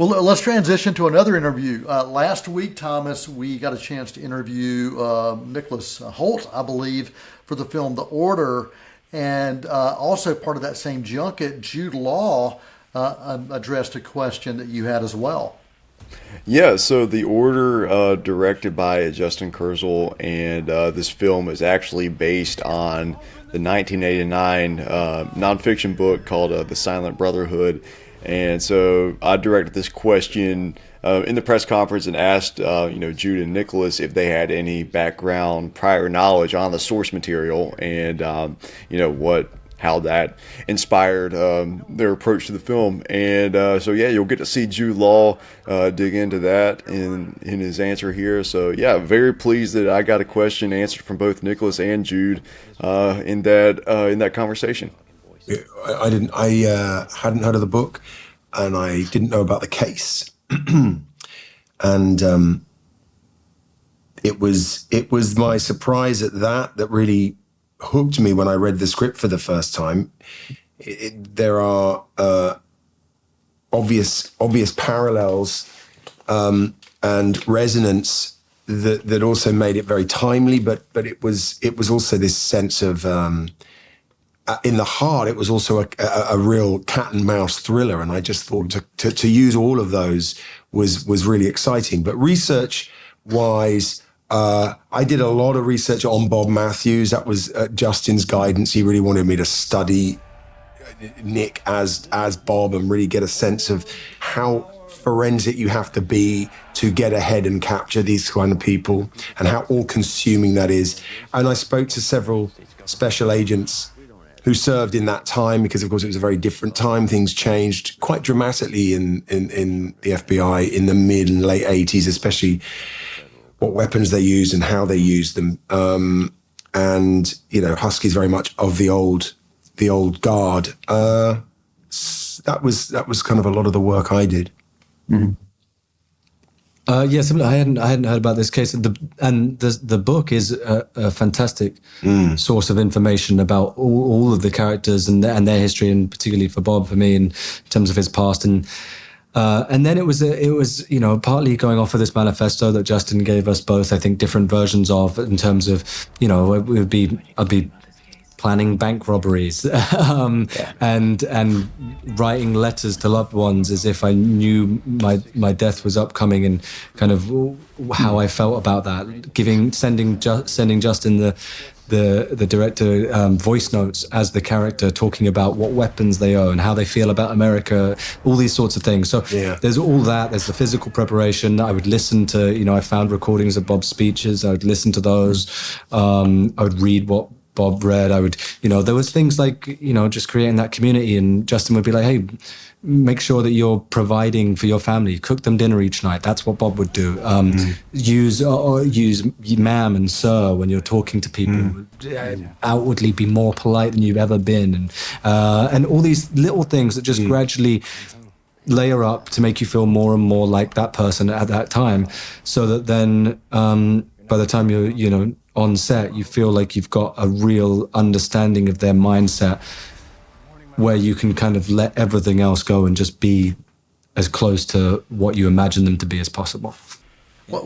Well, let's transition to another interview. Last week, Thomas, we got a chance to interview Nicholas Hoult, I believe, for the film The Order. And also part of that same junket, Jude Law addressed a question that you had as well. Yeah, so The Order, directed by Justin Kurzel, and this film is actually based on the 1989 nonfiction book called The Silent Brotherhood. And so I directed this question in the press conference and asked, Jude and Nicholas if they had any background, prior knowledge on the source material, and how that inspired their approach to the film. And so you'll get to see Jude Law dig into that in his answer here. So yeah, very pleased that I got a question answered from both Nicholas and Jude in that conversation. I hadn't heard of the book, and I didn't know about the case. And it was my surprise at that really hooked me when I read the script for the first time. There are obvious parallels and resonance that also made it very timely, but it was also this sense of in the heart, it was also a real cat and mouse thriller, and I just thought to use all of those was really exciting. But research-wise, I did a lot of research on Bob Matthews. That was Justin's guidance. He really wanted me to study Nick as Bob and really get a sense of how forensic you have to be to get ahead and capture these kind of people, and how all-consuming that is. And I spoke to several special agents who served in that time, because of course it was a very different time. Things changed quite dramatically in the FBI in the mid and late 80s, especially what weapons they used and how they used them. And Husky's very much of the old guard. That was kind of a lot of the work I did. Mm-hmm. Yes, I hadn't heard about this case. The book is a fantastic source of information about all of the characters and their history, and particularly for Bob, for me, in terms of his past. And then it was partly going off of this manifesto that Justin gave us both, I think, different versions of, in terms of I'd be planning bank robberies and writing letters to loved ones as if I knew my death was upcoming, and kind of how I felt about that. Sending Justin the director voice notes as the character, talking about what weapons they own, how they feel about America, all these sorts of things. So there's all that. There's the physical preparation. I would listen to, I found recordings of Bob's speeches. I would listen to those. I would read what Bob read. I would, there was things like, just creating that community. And Justin would be like, hey, make sure that you're providing for your family. Cook them dinner each night. That's what Bob would do. Use ma'am and sir when you're talking to people. Outwardly be more polite than you've ever been. And all these little things that just gradually layer up to make you feel more and more like that person at that time. So that then by the time you're, on set, you feel like you've got a real understanding of their mindset, where you can kind of let everything else go and just be as close to what you imagine them to be as possible.